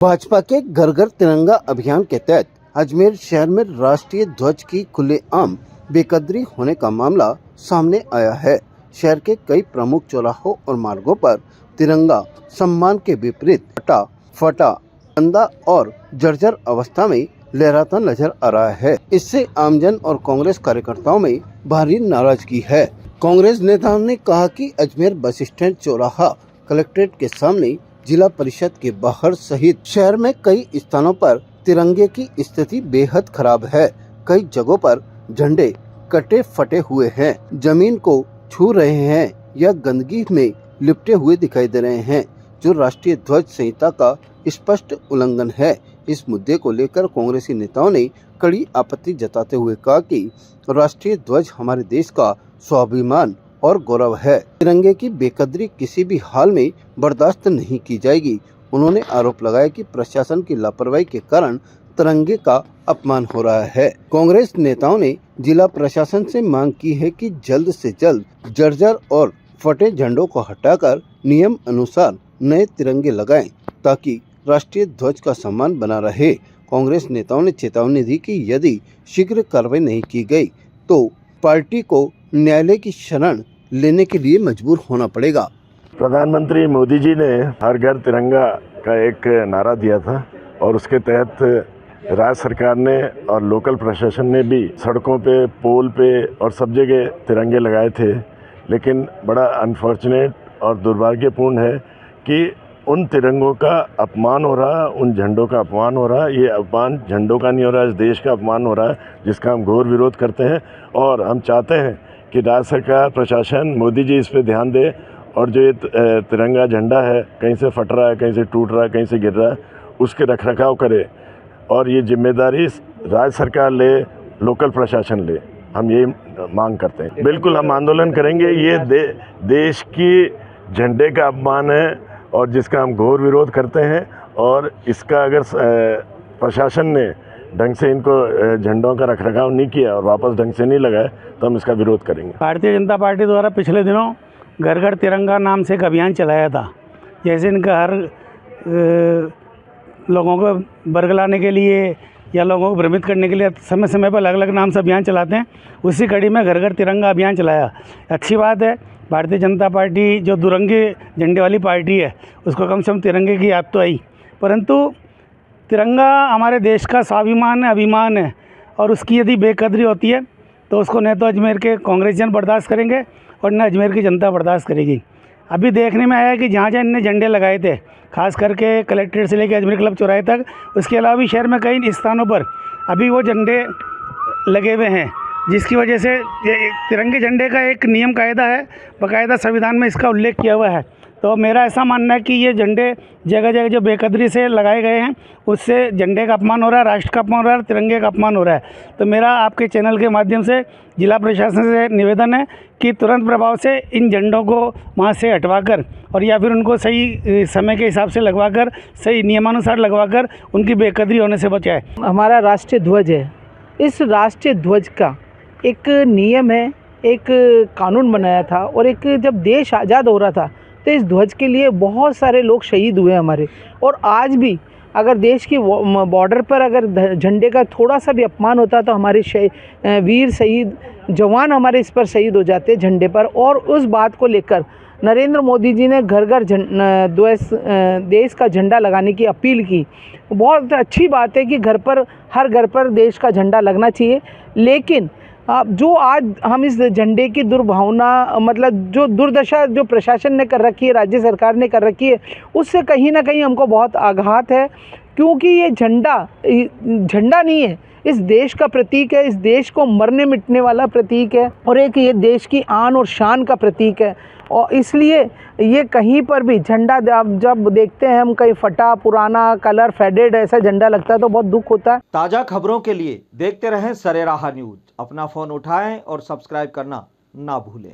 भाजपा के घर घर तिरंगा अभियान के तहत अजमेर शहर में राष्ट्रीय ध्वज की खुलेआम बेकदरी होने का मामला सामने आया है। शहर के कई प्रमुख चौराहों और मार्गों पर तिरंगा सम्मान के विपरीत फटा गंदा और जर्जर अवस्था में लहराता नजर आ रहा है। इससे आमजन और कांग्रेस कार्यकर्ताओं में भारी नाराजगी है। कांग्रेस नेताओं ने कहा कि अजमेर बस स्टैंड चौराहा, कलेक्ट्रेट के सामने, जिला परिषद के बाहर सहित शहर में कई स्थानों पर तिरंगे की स्थिति बेहद खराब है। कई जगहों पर झंडे कटे फटे हुए हैं, जमीन को छू रहे हैं या गंदगी में लिपटे हुए दिखाई दे रहे हैं, जो राष्ट्रीय ध्वज संहिता का स्पष्ट उल्लंघन है। इस मुद्दे को लेकर कांग्रेसी नेताओं ने कड़ी आपत्ति जताते हुए कहा कि राष्ट्रीय ध्वज हमारे देश का स्वाभिमान और गौरव है। तिरंगे की बेकदरी किसी भी हाल में बर्दाश्त नहीं की जाएगी। उन्होंने आरोप लगाया कि प्रशासन की लापरवाही के कारण तिरंगे का अपमान हो रहा है। कांग्रेस नेताओं ने जिला प्रशासन से मांग की है कि जल्द से जल्द जर्जर और फटे झंडों को हटाकर नियम अनुसार नए तिरंगे लगाएं, ताकि राष्ट्रीय ध्वज का सम्मान बना रहे। कांग्रेस नेताओं ने चेतावनी दी कि यदि शीघ्र कार्रवाई नहीं की गई तो पार्टी को न्यायालय की शरण लेने के लिए मजबूर होना पड़ेगा। प्रधानमंत्री मोदी जी ने हर घर तिरंगा का एक नारा दिया था और उसके तहत राज्य सरकार ने और लोकल प्रशासन ने भी सड़कों पे, पोल पे और सब जगह तिरंगे लगाए थे। लेकिन बड़ा अनफॉर्चुनेट और दुर्भाग्यपूर्ण है कि उन तिरंगों का अपमान हो रहा है, उन झंडों का अपमान हो रहा है। ये अपमान झंडों का नहीं हो रहा है, इस देश का अपमान हो रहा है, जिसका हम घोर विरोध करते हैं। और हम चाहते हैं कि राज्य सरकार, प्रशासन, मोदी जी इस पे ध्यान दे और जो ये तिरंगा झंडा है, कहीं से फट रहा है, कहीं से टूट रहा है, कहीं से गिर रहा है, उसके रखरखाव करे और ये जिम्मेदारी राज्य सरकार ले, लोकल प्रशासन ले। हम ये मांग करते हैं। बिल्कुल हम आंदोलन करेंगे। ये देश की झंडे का अपमान है और जिसका हम घोर विरोध करते हैं। और इसका अगर प्रशासन ने ढंग से इनको झंडों का रखरखाव नहीं किया और वापस ढंग से नहीं लगाए तो हम इसका विरोध करेंगे। भारतीय जनता पार्टी द्वारा पिछले दिनों घर घर तिरंगा नाम से एक अभियान चलाया था। जैसे इनका हर लोगों को बरगलाने के लिए या लोगों को भ्रमित करने के लिए समय समय पर अलग अलग नाम से अभियान चलाते हैं। उसी कड़ी में घर घर तिरंगा अभियान चलाया। अच्छी बात है। भारतीय जनता पार्टी जो दुरंगे झंडे वाली पार्टी है, उसको कम से कम तिरंगे की याद तो आई। परंतु तिरंगा हमारे देश का स्वाभिमान है, अभिमान है, और उसकी यदि बेकदरी होती है तो उसको न तो अजमेर के कांग्रेसियन बर्दाश्त करेंगे और न अजमेर की जनता बर्दाश्त करेगी। अभी देखने में आया कि जहाँ जहाँ इनने झंडे लगाए थे, खास करके कलेक्ट्रेट से लेकर अजमेर क्लब चौराहे तक, उसके अलावा भी शहर में कई स्थानों पर अभी वो झंडे लगे हुए हैं, जिसकी वजह से तिरंगे झंडे का एक नियम कायदा है, बाकायदा संविधान में इसका उल्लेख किया हुआ है। तो मेरा ऐसा मानना है कि ये झंडे जगह जगह जो बेकदरी से लगाए गए हैं, उससे झंडे का अपमान हो रहा है, राष्ट्र का अपमान हो रहा है, तिरंगे का अपमान हो रहा है। तो मेरा आपके चैनल के माध्यम से जिला प्रशासन से निवेदन है कि तुरंत प्रभाव से इन झंडों को वहाँ से हटवाकर और या फिर उनको सही समय के हिसाब से लगवाकर, सही नियमानुसार लगवाकर उनकी बेकदरी होने से बचाए। हमारा राष्ट्रीय ध्वज है। इस राष्ट्रीय ध्वज का एक नियम है, एक कानून बनाया था और एक जब देश आज़ाद हो रहा था तो इस ध्वज के लिए बहुत सारे लोग शहीद हुए हमारे। और आज भी अगर देश की बॉर्डर पर अगर झंडे का थोड़ा सा भी अपमान होता तो हमारे वीर शहीद जवान हमारे इस पर शहीद हो जाते झंडे पर। और उस बात को लेकर नरेंद्र मोदी जी ने घर घर देश का झंडा लगाने की अपील की। बहुत अच्छी बात है कि हर घर पर देश का झंडा लगना चाहिए। लेकिन जो आज हम इस झंडे की दुर्भावना, मतलब जो दुर्दशा जो प्रशासन ने कर रखी है, राज्य सरकार ने कर रखी है, उससे कहीं ना कहीं हमको बहुत आघात है। क्योंकि ये झंडा नहीं है, इस देश का प्रतीक है, इस देश को मरने मिटने वाला प्रतीक है और एक ये देश की आन और शान का प्रतीक है। और इसलिए ये कहीं पर भी झंडा जब देखते हैं हम, कहीं फटा, पुराना, कलर फेडेड ऐसा झंडा लगता है तो बहुत दुख होता है। ताज़ा खबरों के लिए देखते रहें सरेराह न्यूज़। अपना फ़ोन उठाएं और सब्सक्राइब करना ना भूलें।